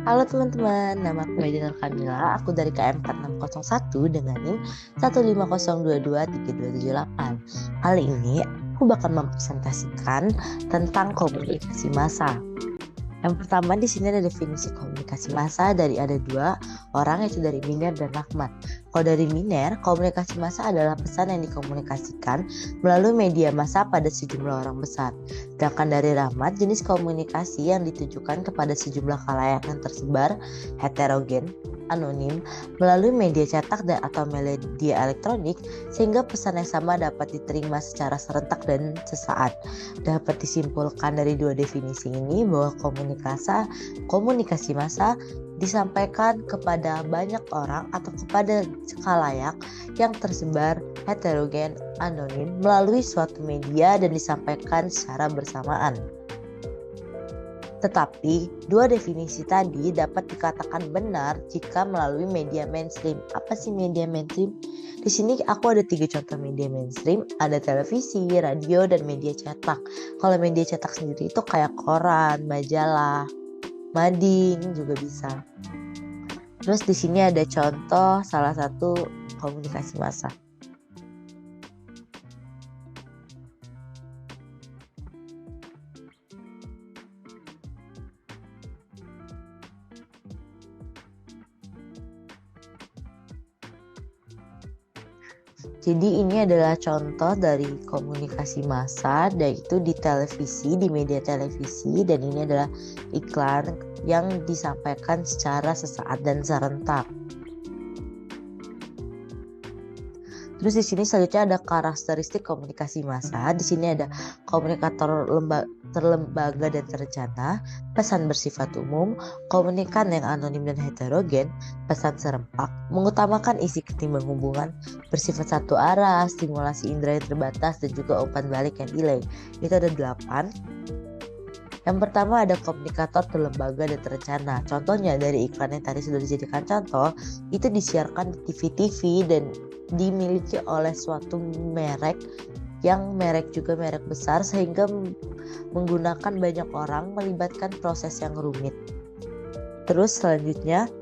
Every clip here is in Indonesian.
Halo teman-teman, nama aku Medina Kamila, aku dari KM 4601 dengan NIM 150223278. Kali ini aku bakal mempresentasikan tentang komunikasi massa. Yang pertama di sini ada definisi komunikasi massa ada dua orang, yaitu dari Miner dan Rahmat. Kalau dari Miner, komunikasi massa adalah pesan yang dikomunikasikan melalui media massa pada sejumlah orang besar. Sedangkan dari Rahmat, jenis komunikasi yang ditujukan kepada sejumlah khalayak yang tersebar, heterogen, anonim, melalui media cetak dan atau media elektronik, sehingga pesan yang sama dapat diterima secara serentak dan sesaat. Dapat disimpulkan dari dua definisi ini bahwa komunikasi massa disampaikan kepada banyak orang atau kepada khalayak yang tersebar, heterogen, anonim melalui suatu media dan disampaikan secara bersamaan. Tetapi, dua definisi tadi dapat dikatakan benar jika melalui media mainstream. Apa sih media mainstream? Di sini aku ada 3 contoh media mainstream, ada televisi, radio, dan media cetak. Kalau media cetak sendiri itu kayak koran, majalah, mading juga bisa. Terus di sini ada contoh salah satu komunikasi massa. Jadi ini adalah contoh dari komunikasi massa, yaitu di televisi, di media televisi, dan ini adalah iklan yang disampaikan secara sesaat dan serentak. Terus di sini selanjutnya ada karakteristik komunikasi massa. Di sini ada komunikator terlembaga dan terencana, pesan bersifat umum, komunikan yang anonim dan heterogen, pesan serempak, mengutamakan isi ketimbang hubungan, bersifat satu arah, stimulasi indera yang terbatas, dan juga umpan balik yang delay. Itu ada 8. Yang pertama ada komunikator terlembaga dan terencana. Contohnya dari iklan yang tadi sudah dijadikan contoh, itu disiarkan di TV-TV dan dimiliki oleh suatu merek yang merek besar, sehingga menggunakan banyak orang, melibatkan proses yang rumit. Terus selanjutnya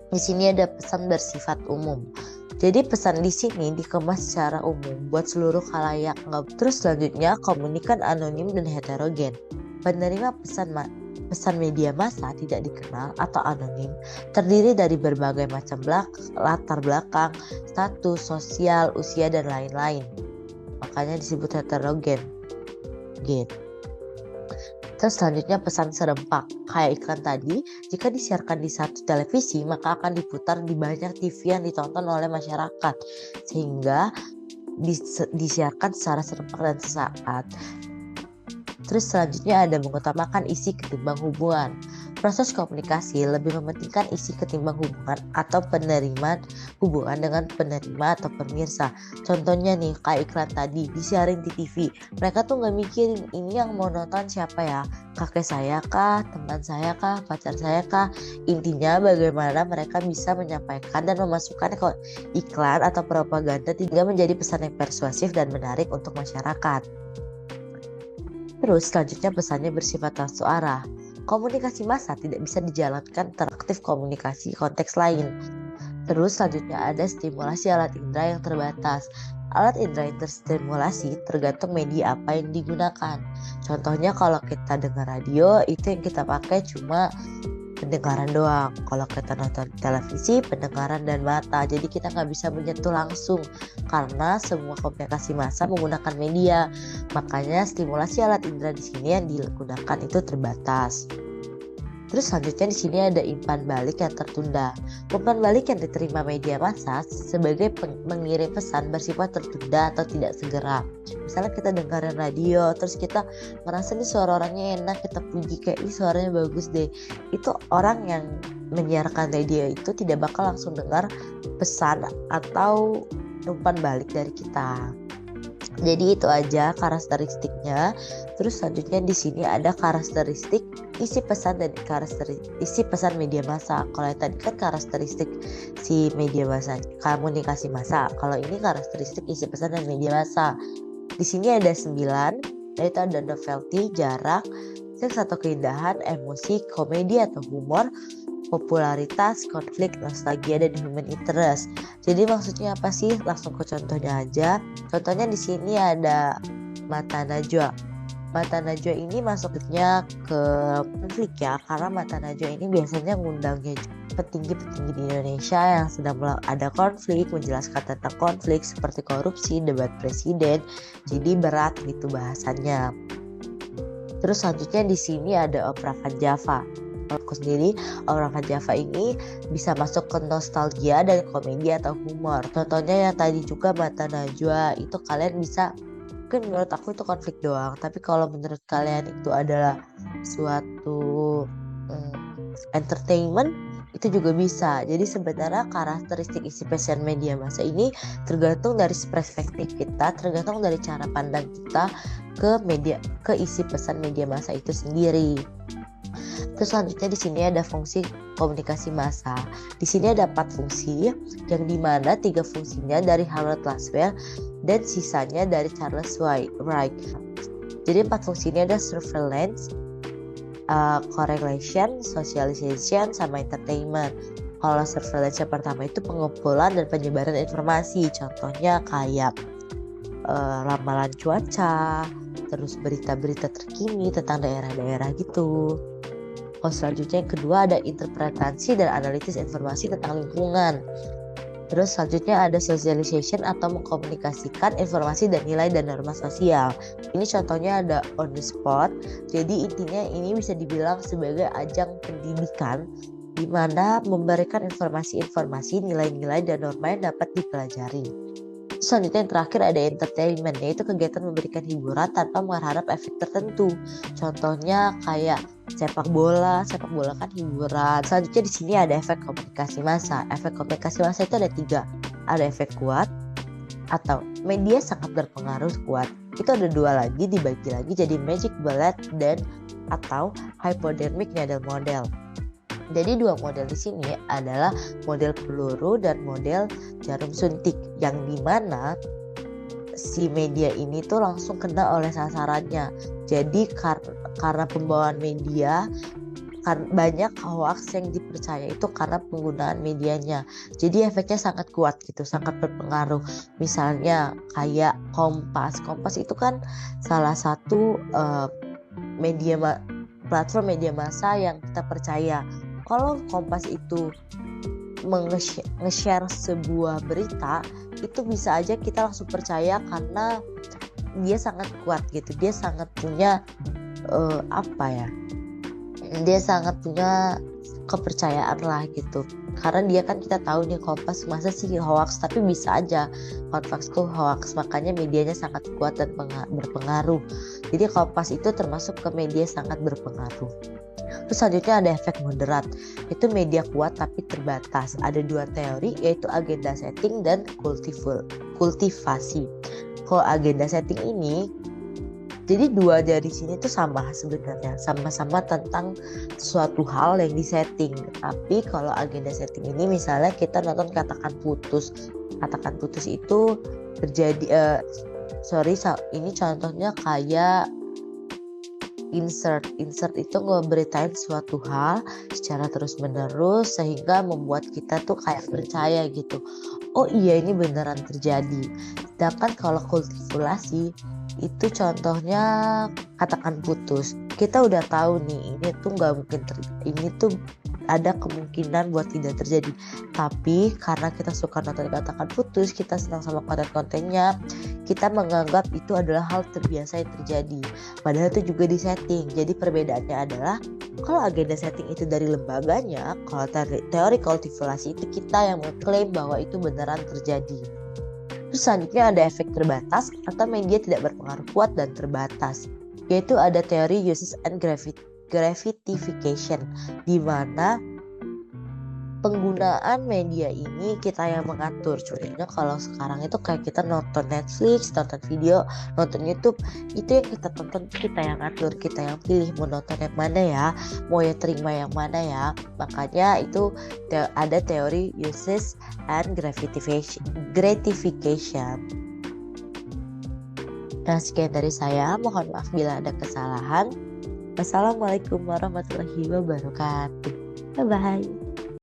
di sini ada pesan bersifat umum. Jadi pesan di sini dikemas secara umum buat seluruh khalayak. Terus selanjutnya komunikan anonim dan heterogen. Penerima pesan media massa tidak dikenal atau anonim, terdiri dari berbagai macam latar belakang, status sosial, usia, dan lain-lain. Makanya disebut heterogen. Terus selanjutnya pesan serempak. Kayak iklan tadi, jika disiarkan di satu televisi, maka akan diputar di banyak TV yang ditonton oleh masyarakat, sehingga disiarkan secara serempak dan sesaat. Terus selanjutnya ada mengutamakan isi ketimbang hubungan. Proses komunikasi lebih mementingkan isi ketimbang hubungan atau penerimaan hubungan dengan penerima atau pemirsa. Contohnya nih kayak iklan tadi disiarin di TV. Mereka tuh gak mikirin ini yang mau nonton siapa ya, kakek saya kah, teman saya kah, pacar saya kah. Intinya bagaimana mereka bisa menyampaikan dan memasukkan ke iklan atau propaganda hingga menjadi pesan yang persuasif dan menarik untuk masyarakat. Terus selanjutnya pesannya bersifat satu arah. Komunikasi massa tidak bisa dijalankan interaktif komunikasi konteks lain. Terus selanjutnya ada stimulasi alat indera yang terbatas. Alat indera yang terstimulasi tergantung media apa yang digunakan. Contohnya kalau kita dengar radio, itu yang kita pakai cuma pendengaran doang. Kalau kita nonton televisi, pendengaran dan mata. Jadi kita nggak bisa menyentuh langsung karena semua komunikasi massa menggunakan media. Makanya stimulasi alat indera di sini yang digunakan itu terbatas. Terus selanjutnya di sini ada umpan balik yang tertunda. Umpan balik yang diterima media massa sebagai mengirim pesan bersifat tertunda atau tidak segera. Misalnya kita dengerin radio, terus kita merasa nih suara orangnya enak, kita puji kayak ini suaranya bagus deh. Itu orang yang menyiarkan radio itu tidak bakal langsung dengar pesan atau umpan balik dari kita. Jadi itu aja karakteristiknya. Terus selanjutnya di sini ada karakteristik isi pesan dan isi pesan media massa. Kalau yang tadi kan karakteristik si media massa, komunikasi massa. Kalau ini karakteristik isi pesan dan media massa. Di sini ada 9, yaitu ada novelty, jarak, Seks atau keindahan, emosi, komedi atau humor, popularitas, konflik, nostalgia, dan human interest. Jadi maksudnya apa sih? Langsung ke contohnya aja. Contohnya di sini ada Mata Najwa. Mata Najwa ini masuknya ke konflik ya, karena Mata Najwa ini biasanya ngundangnya petinggi-petinggi di Indonesia yang sedang ada konflik, menjelaskan tentang konflik seperti korupsi, debat presiden. Jadi berat gitu bahasannya. Terus selanjutnya di sini ada Opera Van Java. Aku sendiri, Opera Van Java ini bisa masuk ke nostalgia dan komedi atau humor. Contohnya yang tadi juga Mata Najwa, itu kalian bisa, mungkin menurut aku itu konflik doang, tapi kalau menurut kalian itu adalah suatu entertainment, itu juga bisa. Jadi sebenarnya karakteristik isi pesan media massa ini tergantung dari perspektif kita, tergantung dari cara pandang kita ke isi pesan media massa itu sendiri. Terus selanjutnya di sini ada fungsi komunikasi massa. Di sini ada 4 fungsi, yang dimana 3 fungsinya dari Harold Laswell dan sisanya dari Charles Wright. Jadi 4 fungsi ini ada surveillance, correlation, socialization, sama entertainment. Kalau surveillance yang pertama itu pengumpulan dan penyebaran informasi. Contohnya kayak ramalan cuaca, terus berita-berita terkini tentang daerah-daerah gitu. Selanjutnya yang kedua ada interpretasi dan analisis informasi tentang lingkungan. Terus selanjutnya ada socialization atau mengkomunikasikan informasi dan nilai dan norma sosial. Ini contohnya ada on the spot. Jadi intinya ini bisa dibilang sebagai ajang pendidikan di mana memberikan informasi-informasi, nilai-nilai dan norma yang dapat dipelajari. Selanjutnya yang terakhir ada entertainment, yaitu kegiatan memberikan hiburan tanpa mengharap efek tertentu. Contohnya kayak sepak bola kan hiburan. Selanjutnya di sini ada efek komunikasi massa. Efek komunikasi massa itu ada 3. Ada efek kuat atau media sangat berpengaruh kuat. Itu ada 2 lagi, dibagi lagi jadi magic bullet dan atau hypodermic needle model. Jadi 2 model di sini adalah model peluru dan model jarum suntik, yang dimana si media ini tuh langsung kena oleh sasarannya. Jadi karena pembawaan media, banyak hoax yang dipercaya itu karena penggunaan medianya. Jadi efeknya sangat kuat gitu, sangat berpengaruh. Misalnya kayak Kompas itu kan salah satu platform media massa yang kita percaya. Kalau Kompas itu nge-share sebuah berita, itu bisa aja kita langsung percaya karena dia sangat kuat gitu. Dia sangat punya dia sangat punya kepercayaan lah gitu. Karena dia kan, kita tahu nih Kompas masa sih hoax, tapi bisa aja Kompas tuh hoax, makanya medianya sangat kuat dan berpengaruh. Jadi Kompas itu termasuk ke media sangat berpengaruh. Terus selanjutnya ada efek moderat, itu media kuat tapi terbatas. Ada 2 teori, yaitu agenda setting dan kultivasi. Kalau agenda setting ini, jadi 2 dari sini tuh sama sebenarnya, sama-sama tentang suatu hal yang disetting. Tapi kalau agenda setting ini, misalnya kita nonton Katakan Putus itu terjadi, ini contohnya kayak insert itu ngeberitain suatu hal secara terus menerus sehingga membuat kita tuh kayak percaya gitu, oh iya ini beneran terjadi. Sedangkan kalau kultivasi itu contohnya Katakan Putus, kita udah tahu nih ini tuh nggak mungkin ini tuh ada kemungkinan buat tidak terjadi, tapi karena kita suka nonton Katakan Putus, kita senang sama konten-kontennya, kita menganggap itu adalah hal terbiasa yang terjadi, padahal itu juga disetting. Jadi perbedaannya adalah kalau agenda setting itu dari lembaganya, kalau teori kultivasi itu kita yang mengklaim bahwa itu beneran terjadi. Terus selanjutnya ada efek terbatas atau media tidak berpengaruh kuat dan terbatas, yaitu ada teori uses and gravitification, di mana penggunaan media ini kita yang mengatur. Contohnya kalau sekarang itu kayak kita nonton Netflix, nonton video, nonton YouTube, itu yang kita tonton, kita yang ngatur, kita yang pilih mau nonton yang mana ya, mau ya terima yang mana ya. Makanya itu ada teori uses and gratification. Nah, sekian dari saya, mohon maaf bila ada kesalahan. Wassalamualaikum warahmatullahi wabarakatuh. Bye bye.